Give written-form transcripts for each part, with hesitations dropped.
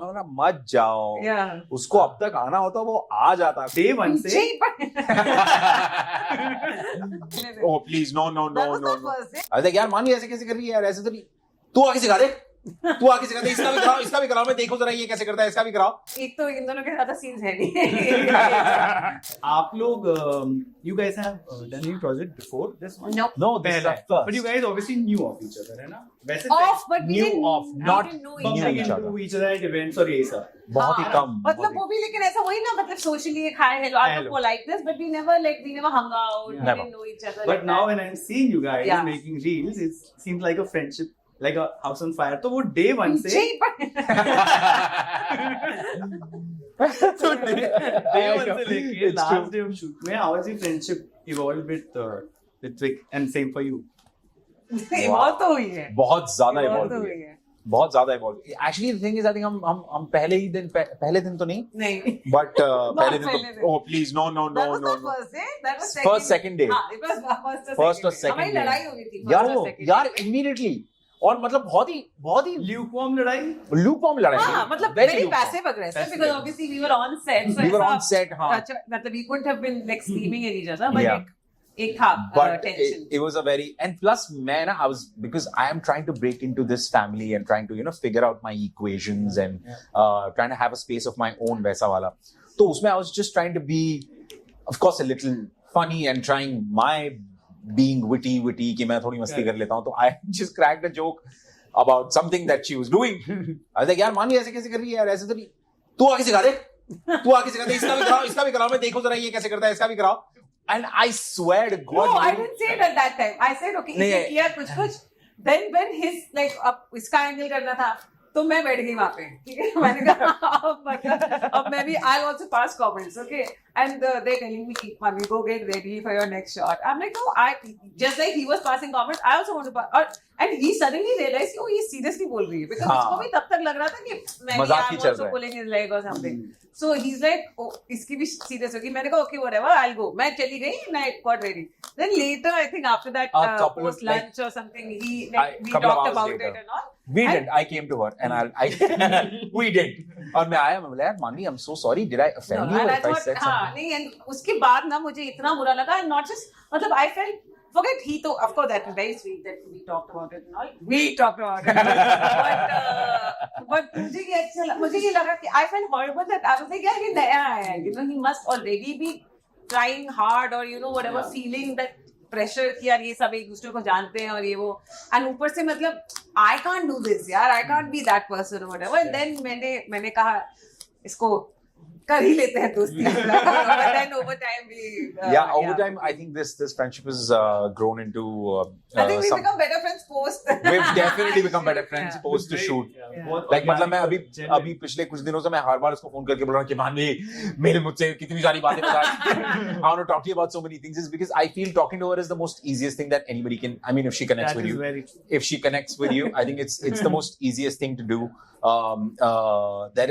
मैं बोला मत जाओ, उसको अब तक आना होता वो आ जाता Day one से oh please no no no no no. अरे यार मान ऐसे कैसे कर रही है यार, ऐसे तो नहीं, तू आके सिखा दे, तू आके सिखा दे, इसका भी कराओ, मैं देखो जरा ये कैसे करता है, इसका भी कराओ। एक तो इन दोनों के ज्यादा सीन्स है नहीं। आप लोग you guys have done any project before this one? No, this is the first. But you guys obviously knew of each other, है ना? वैसे Off, but we Knew didn't of, not we didn't know bumping each other. each other. into each other at events और ये सब। बहुत ही कम। मतलब वो भी लेकिन ऐसा वही ना, मतलब socially एक hi hello, I don't like this, but we never hung out, we Never. didn't know each other. But now when I'm seeing you guys Yeah. making reels, it seems like a friendship, like a house on fire. तो वो day one से जी, but तो day one से लेके It's last true. day of shoot में how has your friendship evolved with Vic, and same for you? बहुत तो हुई है, बहुत ज्यादा बहुत इवॉल्व तो हुई हुई है, है। बहुत ज्यादा evolve. Actually the thing is I think हम पहले दिन तो नहीं, नहीं, बट पहले दिन पहले दिन। तो oh please no no that no was no not no. first day, that was First, second day. हाँ, it was first First or day. second हमारी day. लड़ाई हो गई थी यार first वो और second यार day। इमीडिएटली, और मतलब बहुत ही Lukewarm लड़ाई? लूपवॉर्म लड़ाई हाँ, थी, मतलब very very lukewarm. passive aggressive Passive because aggressive. obviously we were on set, so We were ऐसा- on set, हाँ. अच्छा, मतलब we couldn't have been like screaming at each other, but Yeah. एक था But tension. it was a very, and plus man, because I am trying to break into this family and trying to figure out my equations and trying to have a space of my own वैसा वाला, तो उसमें I was just trying to be of course a little funny and trying my being witty कि मैं थोड़ी मस्ती कर लेता हूँ, तो I just cracked a joke about something that she was doing. I was like यार मानी ऐसे कैसे कर रही है यार, ऐसे तो नहीं, तू आके सिखा दे, इसका भी कराओ, मैं देखो जरा ये कैसे करता है, इसका भी कराओ। And I swear to God, No, I didn't say it at that time. I said okay, नहीं, इसने किया कुछ। Then when his like अब इसका एंगल करना था, तो मैं बैठ गई वहाँ पे, ठीक है? मैंने कहा अब मैं भी I'll also pass comments, okay? And they telling me, "Mami, go get ready for your next shot." I'm like, no, just like he was passing comments, I also want to pass. And he suddenly realized, oh, ये seriously बोल रही है, because उसको भी तब तक लग रहा था कि मैं मजाक ही चल रहा also है। pulling his leg or something. So he's like, oh, इसकी भी serious होगी। मैंने कहा, okay, whatever, I'll go. मैं चली गई, and I got ready. Then later, I think after that A couple of, post lunch or something, we couple of talked hours about later. it and all. We did. I came to her and we did. और मैं आया, मैं बोला यार मानी, I'm so sorry, did I offend you and I if I thought, said हाँ, something? नहीं, and उसके बाद ना मुझे इतना बुरा लगा, and not just, मतलब I felt, forget he तो, of course that was very sweet that we talked about it and all. We talked about it. but मुझे ये लगा कि I felt horrible that I was like, यार ये नया आया है, he must already be trying hard or whatever, feeling that pressure कि यार ये सब एक दूसरे को जानते हैं और ये वो, and ऊपर से मतलब I can't do this यार, I can't be that person or whatever. And then मैंने कहा इसको कर ही लेते हैं दोस्ती। But then over time we over time I think this friendship has grown into I think we've become better friends post. we've definitely become better friends post the shoot. Like मतलब मैं अभी पिछले कुछ दिनों से मैं हर बार उसको फोन करके बोल रहा हूँ कि मानवी मेरे मुझसे कितनी सारी बातें बता, I want to talk to you about so many things, is because I feel talking to her is the most easiest thing that anybody can. I mean, if she connects with you, if she connects with you, I think it's the most easiest thing to do. There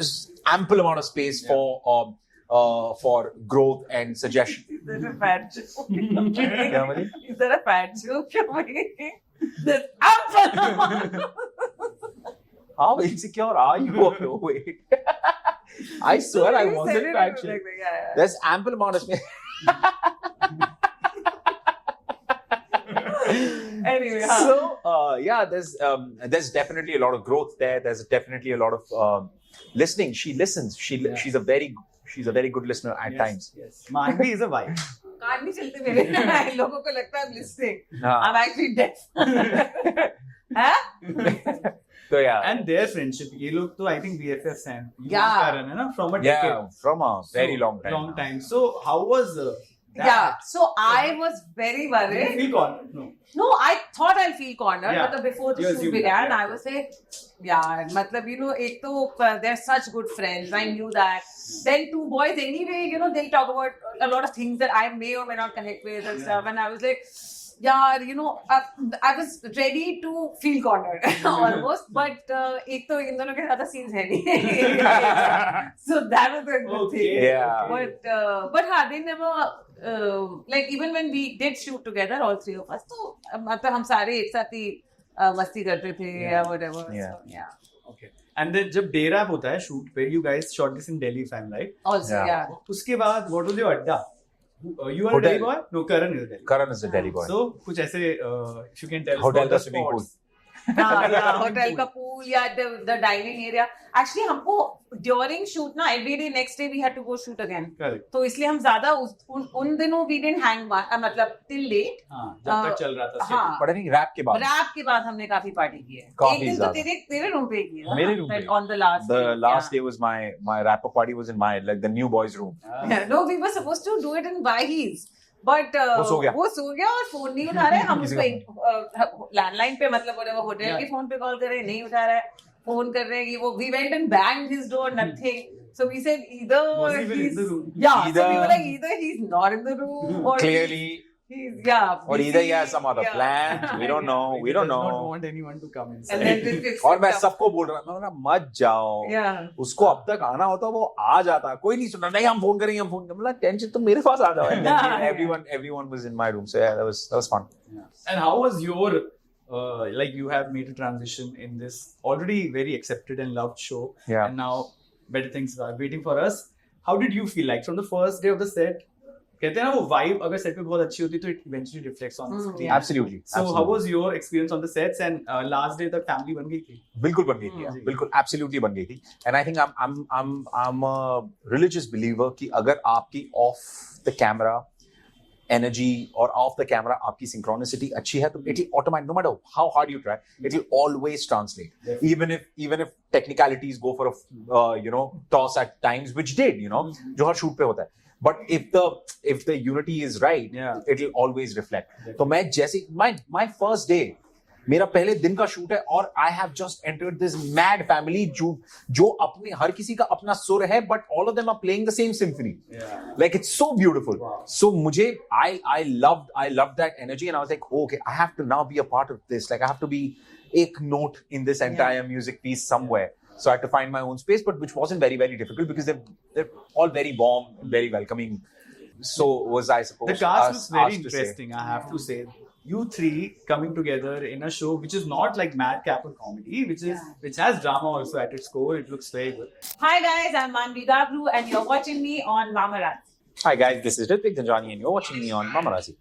is ample amount of space for growth and suggestion. Is that a fat joke? क्या बोली? Is that a fat joke? There's ample amount. How insecure are you of your weight? I swear I wasn't fat shit. Yeah. There's ample amount of space. Anyway, So there's definitely a lot of growth there. There's definitely a lot of listening. She listens. She's a very good listener at times. Yes. Manvi is a vibe. कान नहीं चलते मेरे, लोगों को लगता है I'm listening. हाँ. I'm actually deaf. हाँ? So yeah. And their friendship, ये लोग तो I think BFFs हैं. Yeah. कारण है ना, from a decade. From a very long time. Long time. So how was that? Yeah. So I was very Did you worried. feel cornered? No. No, I thought I'll feel cornered, Yeah. but before the You shoot assumed began, that, I was like, yeah, matlab, एक तो they're such good friends. I knew that. Then two boys anyway, they'll talk about a lot of things that I may or may not connect with and stuff. And I was like, yeah, I was ready to feel cornered almost. But एक तो इन दोनों के ज़्यादा scenes है नहीं. So that was a good thing. Yeah. But they never. Like even when we did shoot together, all three of us, तो मतलब हम सारे एक साथ ही मस्ती करते थे या whatever. Yeah. So, yeah. Okay. And then जब day rap होता है shoot पे, you guys shot this in Delhi, if I'm right. Also, Yeah. yeah. उसके बाद what was your अड्डा? You are a Hotel. Delhi boy? No, Karan is a Delhi. Karan is a Delhi boy. So कुछ ऐसे if you can tell us Hotel about का the swimming pool. spots. yeah, hotel का pool या the dining area. Actually हमको during shoot ना every day next day we had to go shoot again. Correct. तो इसलिए हम ज्यादा उन दिनों we didn't hang मतलब till late. हाँ, जब तक चल रहा था. हाँ. But I think rap के बाद. रैप के बाद हमने काफी पार्टी की है. काफी एक दिन तो ज्यादा. तेरे रूम पे की है. मेरे room पे. On the last. The day, last yeah. day was my rapper party was in my like the new boys room. Yeah, no, we were supposed to do it in Vahis. But वो सो गया और phone नहीं उठा रहे हम किसी उसको landline पे मतलब वो होटल के फोन पे कॉल कर रहे हैं नहीं उठा रहा है फोन कर रहे हैं कि वो we went and banged his door nothing so we said either Was he even in he's the room? yeah so Either- we were like either he's not in the room or Clearly, he's yeah or either he has busy, some other yeah. plan. We don't know. Like, We he don't does not know. want anyone to come and then inside. we fixed और मैं it up. सबको बोल रहा मैं बोला मत जाओ yeah उसको अब तक आना होता वो आ जाता कोई नहीं सुन रहा नहीं हम फोन करेंगे हम फोन मतलब टेंशन तो मेरे पास आ जाओ And then Yeah. everyone was in my room so yeah that was fun. And how was your like you have made a transition in this already very accepted and loved show, Yeah. and now better things are waiting for us. How did you feel like from the first day of the set? कहते हैं ना वो vibe अगर set पे बहुत अच्छी होती तो it eventually reflects on the screen. Absolutely. So absolutely. how was your experience on the sets and last day तक family बन गई थी? बिल्कुल बन गई थी बिल्कुल absolutely बन गई थी and I think I'm a religious believer कि अगर आपकी off the camera energy or off the camera आपकी synchronicity अच्छी है तो it will automatically no matter how hard you try it will always translate even if technicalities go for a toss at times which did जो हर shoot पे होता है but if the unity is right Yeah. it will always reflect तो मैं जैसे my first day मेरा पहले दिन का शूट है और I have just entered this mad family जो अपने हर किसी का अपना सुर है but all of them are playing the same symphony like it's so beautiful so मुझे I love that energy and I was like okay I have to now be a part of this like I have to be एक note in this entire music piece somewhere so I had to find my own space but which wasn't very very difficult because they're all very warm very welcoming so was I supposed The cast looks very asked to say. interesting, I have to say. You three coming together in a show which is not like madcap or comedy, which has drama also at its core. It looks very good. hi guys I'm Manvi Gabru and you're watching me on Mamarazzi. Hi guys, this is Ritvik Dhanjani and you're watching me on Mamarazzi.